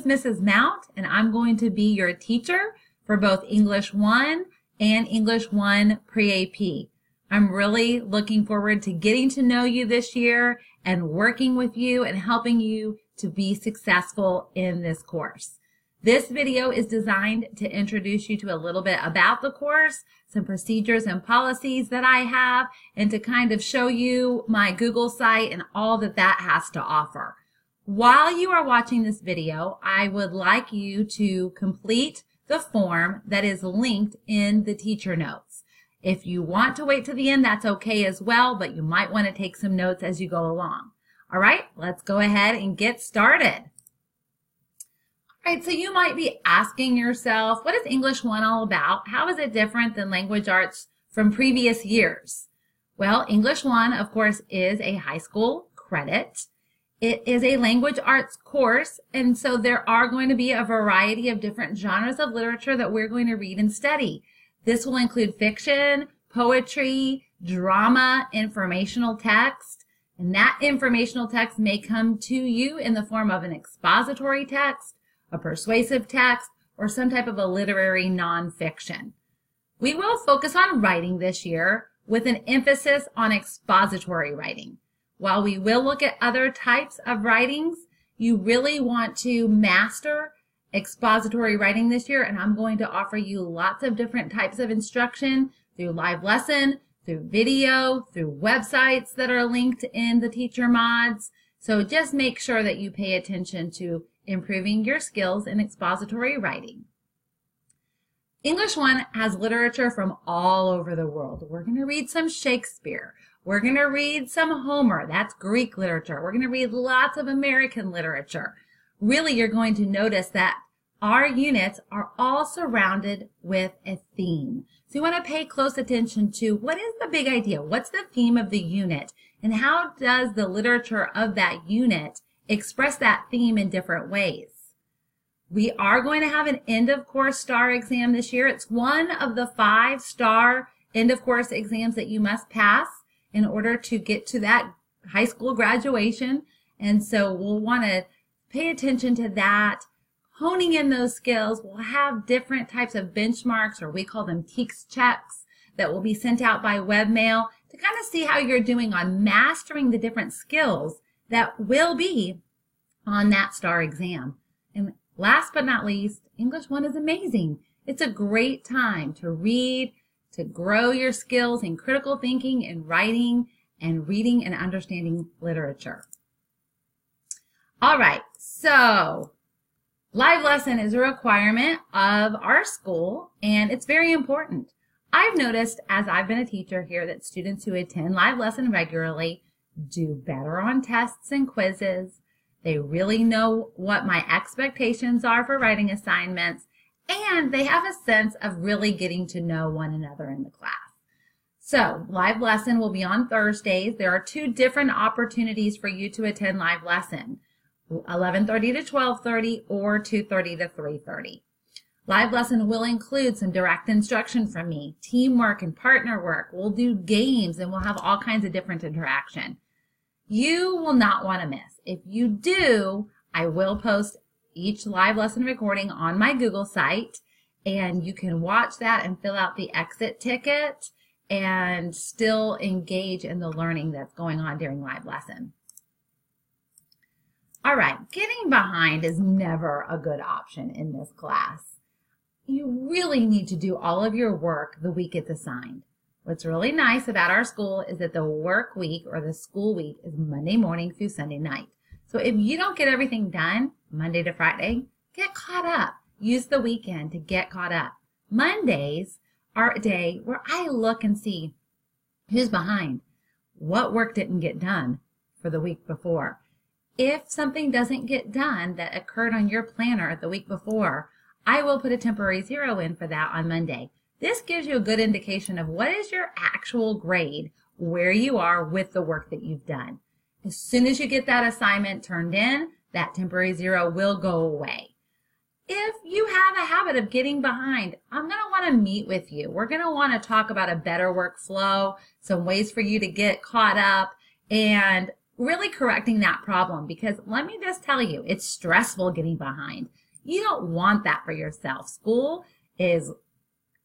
is Mrs. Mount, and I'm going to be your teacher for both English 1 and English 1 Pre-AP. I'm really looking forward to getting to know you this year and working with you and helping you to be successful in this course. This video is designed to introduce you to a little bit about the course, some procedures and policies that I have, and to kind of show you my Google site and all that that has to offer. While you are watching this video, I would like you to complete the form that is linked in the teacher notes. If you want to wait to the end, that's okay as well, but you might want to take some notes as you go along. All right, let's go ahead and get started. All right, so you might be asking yourself, what is English 1 all about? How is it different than language arts from previous years? Well, English 1, of course, is a high school credit. It is a language arts course, and so there are going to be a variety of different genres of literature that we're going to read and study. This will include fiction, poetry, drama, informational text, and that informational text may come to you in the form of an expository text, a persuasive text, or some type of a literary nonfiction. We will focus on writing this year with an emphasis on expository writing. While we will look at other types of writings, you really want to master expository writing this year, and I'm going to offer you lots of different types of instruction through live lesson, through video, through websites that are linked in the teacher mods. So just make sure that you pay attention to improving your skills in expository writing. English 1 has literature from all over the world. We're going to read some Shakespeare. We're going to read some Homer. That's Greek literature. We're going to read lots of American literature. Really, you're going to notice that our units are all surrounded with a theme. So you want to pay close attention to what is the big idea? What's the theme of the unit? And how does the literature of that unit express that theme in different ways? We are going to have an end-of-course STAR exam this year. It's one of the 5 STAR end-of-course exams that you must pass in order to get to that high school graduation. And so we'll want to pay attention to that, honing in those skills. We'll have different types of benchmarks, or we call them TEKS checks, that will be sent out by webmail to kind of see how you're doing on mastering the different skills that will be on that STAR exam. And last but not least, English 1 is amazing. It's a great time to read, to grow your skills in critical thinking and writing and reading and understanding literature. All right, so live lesson is a requirement of our school, and it's very important. I've noticed as I've been a teacher here that students who attend live lesson regularly do better on tests and quizzes. They really know what my expectations are for writing assignments, and they have a sense of really getting to know one another in the class. So live lesson will be on Thursdays. There are 2 different opportunities for you to attend live lesson, 11:30 to 12:30 or 2:30 to 3:30. Live lesson will include some direct instruction from me, teamwork and partner work. We'll do games, and we'll have all kinds of different interaction. You will not want to miss. If you do, I will post each live lesson recording on my Google site, and you can watch that and fill out the exit ticket and still engage in the learning that's going on during live lesson. All right, getting behind is never a good option in this class. You really need to do all of your work the week it's assigned. What's really nice about our school is that the work week or the school week is Monday morning through Sunday night. So if you don't get everything done Monday to Friday, get caught up. Use the weekend to get caught up. Mondays are a day where I look and see who's behind, what work didn't get done for the week before. If something doesn't get done that occurred on your planner the week before, I will put a temporary 0 in for that on Monday. This gives you a good indication of what is your actual grade, where you are with the work that you've done. As soon as you get that assignment turned in, that temporary 0 will go away. If you have a habit of getting behind, I'm going to want to meet with you. We're going to want to talk about a better workflow, some ways for you to get caught up, and really correcting that problem, because let me just tell you, it's stressful getting behind. You don't want that for yourself. School is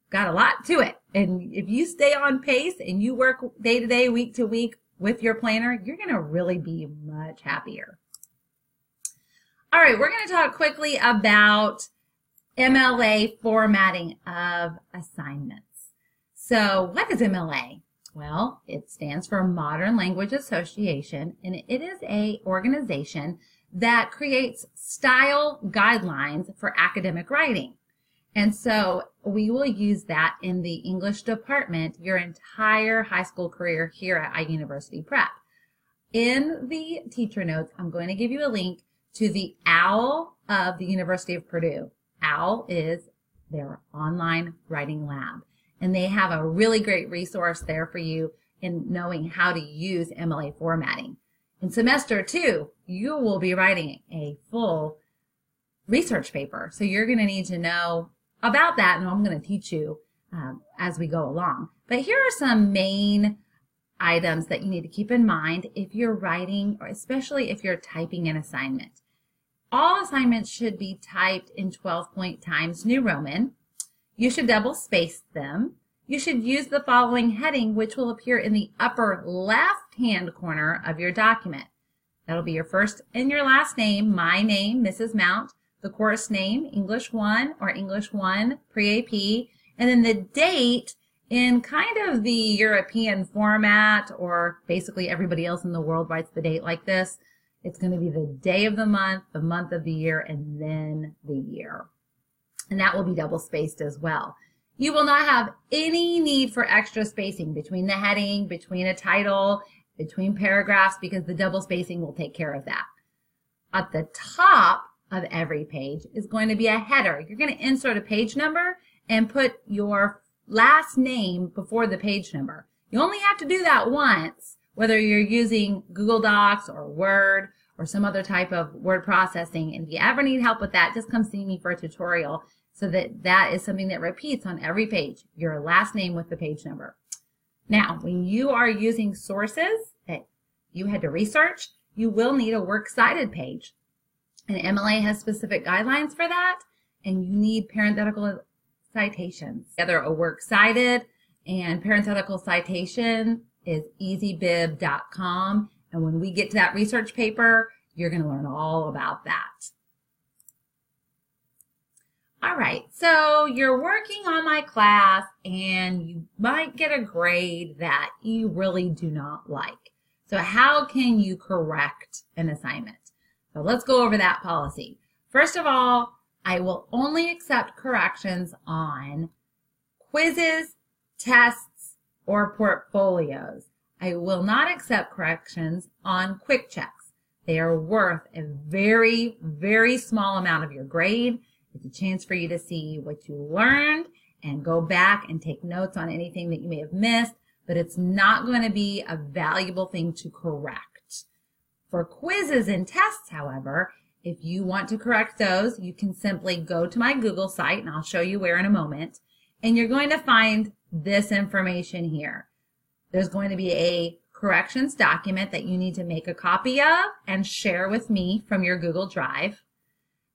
got a lot to it. And if you stay on pace and you work day to day, week to week with your planner, you're going to really be much happier. All right, we're going to talk quickly about MLA formatting of assignments. So what is MLA? Well, it stands for Modern Language Association, and it is an organization that creates style guidelines for academic writing. And so we will use that in the English department your entire high school career here at iUniversity Prep. In the teacher notes, I'm going to give you a link to the OWL of the University of Purdue. OWL is their online writing lab. And they have a really great resource there for you in knowing how to use MLA formatting. In semester 2, you will be writing a full research paper. So you're going to need to know about that, and I'm going to teach you as we go along. But here are some main items that you need to keep in mind if you're writing, or especially if you're typing an assignment. All assignments should be typed in 12-point Times New Roman. You should double space them. You should use the following heading, which will appear in the upper left-hand corner of your document. That'll be your first and your last name, my name, Mrs. Mount, the course name, English 1 or English 1 pre-AP, and then the date in kind of the European format, or basically everybody else in the world writes the date like this. It's going to be the day of the month of the year, and then the year. And that will be double spaced as well. You will not have any need for extra spacing between the heading, between a title, between paragraphs, because the double spacing will take care of that. At the top of every page is going to be a header. You're going to insert a page number and put your last name before the page number. You only have to do that once, whether you're using Google Docs or Word or some other type of word processing. And if you ever need help with that, just come see me for a tutorial, so that is something that repeats on every page, your last name with the page number. Now, when you are using sources that you had to research, you will need a works cited page. And MLA has specific guidelines for that, and you need parenthetical citations. Either a works cited and parenthetical citation is easybib.com. And when we get to that research paper, you're going to learn all about that. All right, so you're working on my class and you might get a grade that you really do not like. So how can you correct an assignment? So let's go over that policy. First of all, I will only accept corrections on quizzes, tests, or portfolios. I will not accept corrections on quick checks. They are worth a very, very small amount of your grade. It's a chance for you to see what you learned and go back and take notes on anything that you may have missed, but it's not going to be a valuable thing to correct. For quizzes and tests, however, if you want to correct those, you can simply go to my Google site, and I'll show you where in a moment, and you're going to find this information here. There's going to be a corrections document that you need to make a copy of and share with me from your Google Drive.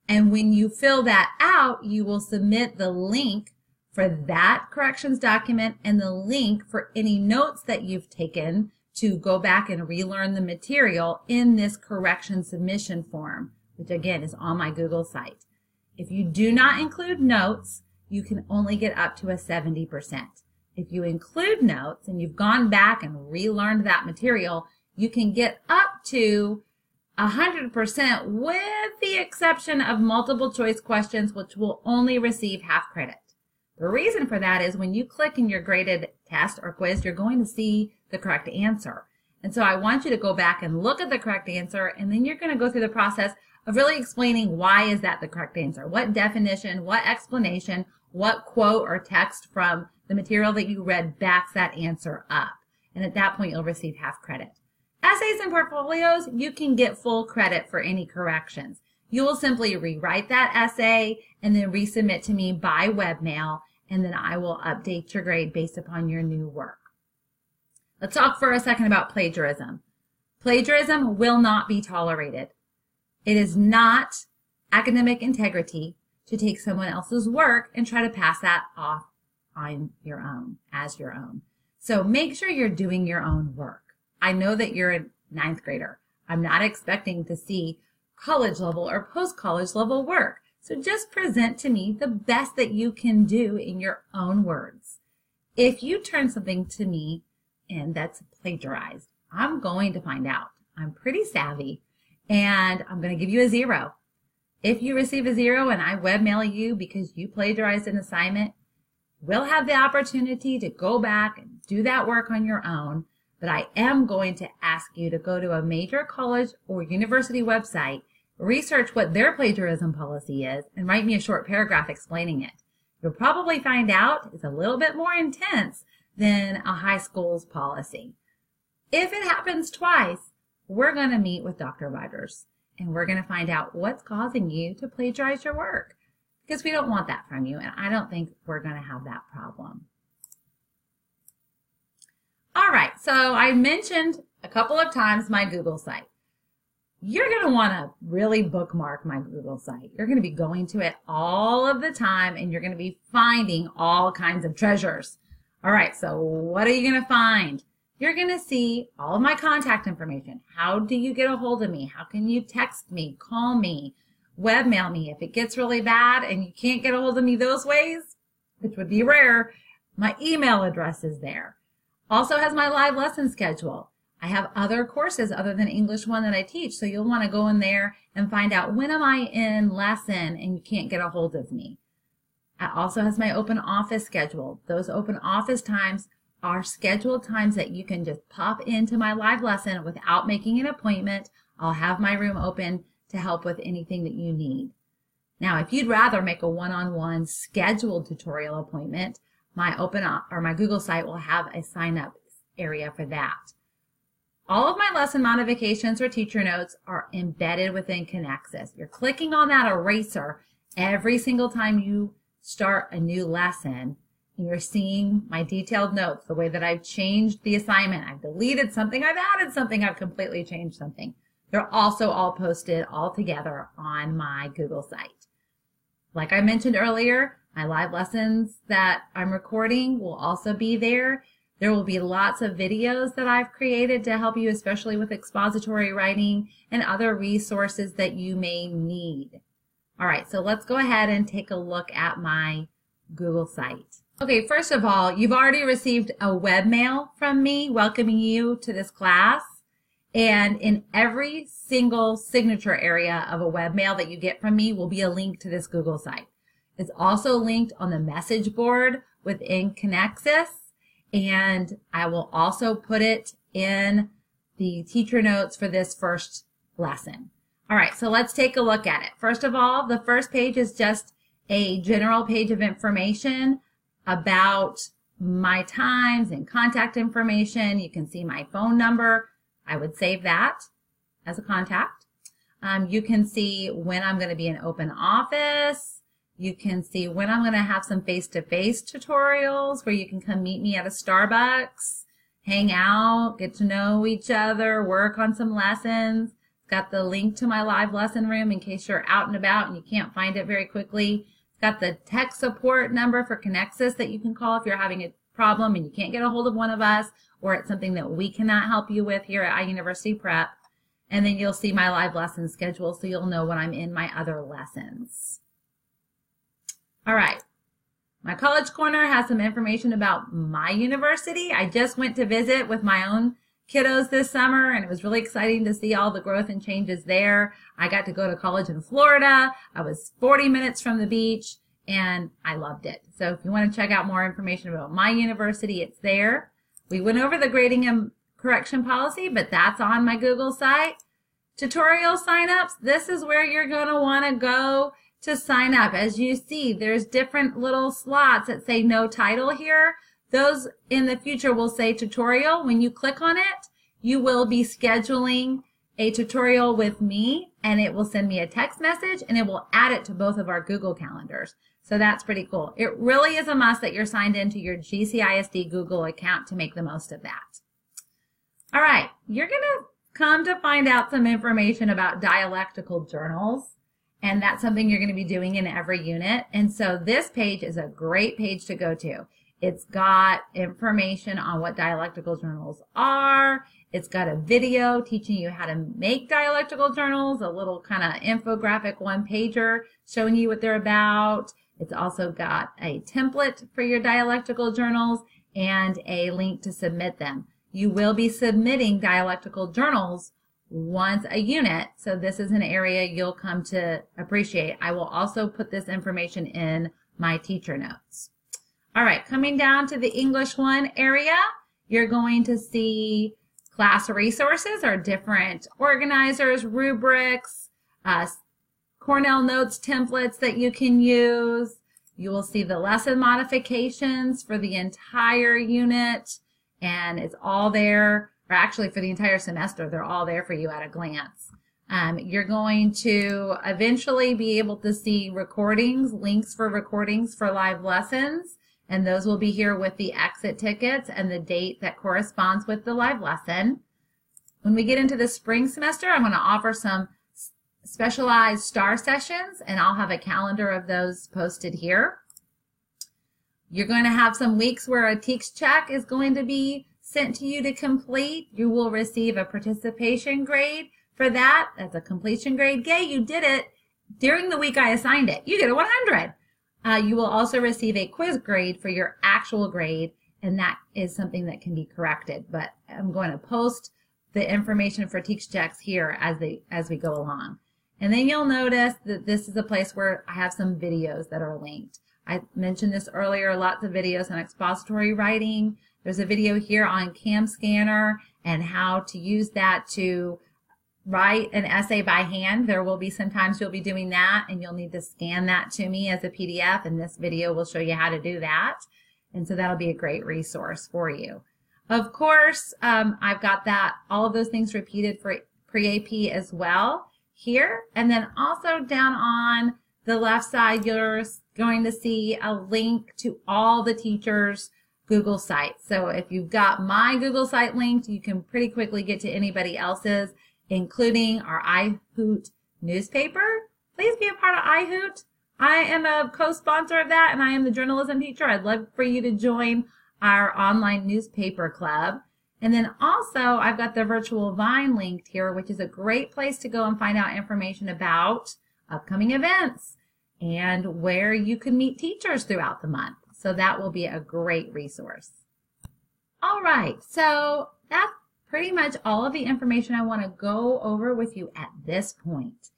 And when you fill that out, you will submit the link for that corrections document and the link for any notes that you've taken to go back and relearn the material in this correction submission form, which again is on my Google site. If you do not include notes, you can only get up to a 70%. If you include notes and you've gone back and relearned that material, you can get up to 100% with the exception of multiple choice questions, which will only receive half credit. The reason for that is when you click in your graded test or quiz, you're going to see the correct answer. And so I want you to go back and look at the correct answer, and then you're going to go through the process of really explaining why is that the correct answer, what definition, what explanation, what quote or text from the material that you read backs that answer up. And at that point, you'll receive half credit. Essays and portfolios, you can get full credit for any corrections. You will simply rewrite that essay and then resubmit to me by webmail, and then I will update your grade based upon your new work. Let's talk for a second about plagiarism. Plagiarism will not be tolerated. It is not academic integrity to take someone else's work and try to pass that off on your own, as your own. So make sure you're doing your own work. I know that you're a ninth grader. I'm not expecting to see college level or post-college level work. So just present to me the best that you can do in your own words. If you turn something to me and that's plagiarized, I'm going to find out. I'm pretty savvy and I'm going to give you a 0. If you receive a 0 and I webmail you because you plagiarized an assignment, we'll have the opportunity to go back and do that work on your own. But I am going to ask you to go to a major college or university website, research what their plagiarism policy is, and write me a short paragraph explaining it. You'll probably find out it's a little bit more intense than a high school's policy. If it happens twice, we're going to meet with Dr. Rogers, and we're going to find out what's causing you to plagiarize your work, because we don't want that from you, and I don't think we're going to have that problem. All right, so I mentioned a couple of times my Google site. You're going to want to really bookmark my Google site. You're going to be going to it all of the time, and you're going to be finding all kinds of treasures. All right, so what are you going to find? You're going to see all of my contact information. How do you get a hold of me? How can you text me, call me, webmail me? If it gets really bad and you can't get a hold of me those ways, which would be rare, my email address is there. Also has my live lesson schedule. I have other courses other than English 1 that I teach, so you'll want to go in there and find out when am I in lesson and you can't get a hold of me. It also has my open office schedule. Those open office times are scheduled times that you can just pop into my live lesson without making an appointment. I'll have my room open to help with anything that you need. Now, if you'd rather make a one-on-one scheduled tutorial appointment, my Google site will have a sign-up area for that. All of my lesson modifications or teacher notes are embedded within Connexus. You're clicking on that eraser every single time you start a new lesson. And you're seeing my detailed notes, the way that I've changed the assignment. I've deleted something, I've added something, I've completely changed something. They're also all posted all together on my Google site. Like I mentioned earlier, my live lessons that I'm recording will also be there. There will be lots of videos that I've created to help you, especially with expository writing and other resources that you may need. All right, so let's go ahead and take a look at my Google site. Okay, first of all, you've already received a webmail from me welcoming you to this class. And in every single signature area of a webmail that you get from me will be a link to this Google site. It's also linked on the message board within Connexus, and I will also put it in the teacher notes for this first lesson. All right, so let's take a look at it. First of all, the first page is just a general page of information about my times and contact information. You can see my phone number. I would save that as a contact. You can see when I'm going to be in open office. You can see when I'm going to have some face-to-face tutorials where you can come meet me at a Starbucks, hang out, get to know each other, work on some lessons. It's got the link to my live lesson room in case you're out and about and you can't find it very quickly. It's got the tech support number for Connexus that you can call if you're having a problem and you can't get a hold of one of us, or it's something that we cannot help you with here at iUniversity Prep. And then you'll see my live lesson schedule so you'll know when I'm in my other lessons. All right, my College Corner has some information about my university. I just went to visit with my own kiddos this summer, and it was really exciting to see all the growth and changes there. I got to go to college in Florida. I was 40 minutes from the beach, and I loved it. So if you want to check out more information about my university, it's there. We went over the grading and correction policy, but that's on my Google site. Tutorial signups, this is where you're going to want to go to sign up. As you see, there's different little slots that say no title here. Those in the future will say tutorial. When you click on it, you will be scheduling a tutorial with me, and it will send me a text message, and it will add it to both of our Google calendars. So that's pretty cool. It really is a must that you're signed into your GCISD Google account to make the most of that. All right, you're going to come to find out some information about dialectical journals. And that's something you're going to be doing in every unit. And so this page is a great page to go to. It's got information on what dialectical journals are. It's got a video teaching you how to make dialectical journals, a little kind of infographic one-pager showing you what they're about. It's also got a template for your dialectical journals and a link to submit them. You will be submitting dialectical journals once a unit, so this is an area you'll come to appreciate. I will also put this information in my teacher notes. All right, coming down to the English 1 area, you're going to see class resources or different organizers, rubrics, Cornell Notes templates that you can use. You will see the lesson modifications for the entire unit, and it's all there, or actually for the entire semester, they're all there for you at a glance. You're going to eventually be able to see recordings, links for recordings for live lessons, and those will be here with the exit tickets and the date that corresponds with the live lesson. When we get into the spring semester, I'm going to offer some specialized STAR sessions, and I'll have a calendar of those posted here. You're going to have some weeks where a Teach Check is going to be sent to you to complete. You will receive a participation grade for that. That's a completion grade. Yay, you did it during the week I assigned it. You get a 100. You will also receive a quiz grade for your actual grade, and that is something that can be corrected. But I'm going to post the information for Teach Checks here as we go along. And then you'll notice that this is a place where I have some videos that are linked. I mentioned this earlier, lots of videos on expository writing. There's a video here on Cam Scanner and how to use that to write an essay by hand. There will be some times you'll be doing that, and you'll need to scan that to me as a PDF, and this video will show you how to do that. And so that'll be a great resource for you. Of course, I've got all of those things repeated for pre-AP as well here. And then also down on the left side, you're going to see a link to all the teachers' Google sites. So if you've got my Google site linked, you can pretty quickly get to anybody else's, including our iHoot newspaper. Please be a part of iHoot. I am a co-sponsor of that, and I am the journalism teacher. I'd love for you to join our online newspaper club. And then also, I've got the virtual Vine linked here, which is a great place to go and find out information about upcoming events and where you can meet teachers throughout the month. So that will be a great resource. All right, so that's pretty much all of the information I want to go over with you at this point.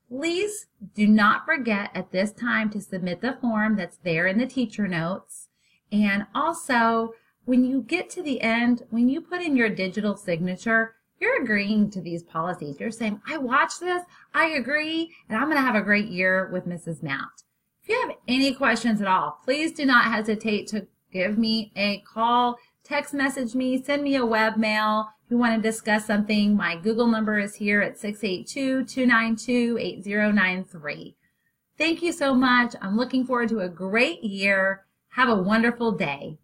Please do not forget at this time to submit the form that's there in the teacher notes. And also, when you get to the end, when you put in your digital signature, you're agreeing to these policies. You're saying, I watched this, I agree, and I'm going to have a great year with Mrs. Mount. If you have any questions at all, please do not hesitate to give me a call, text message me, send me a webmail. If you want to discuss something, my Google number is here at 682-292-8093. Thank you so much. I'm looking forward to a great year. Have a wonderful day.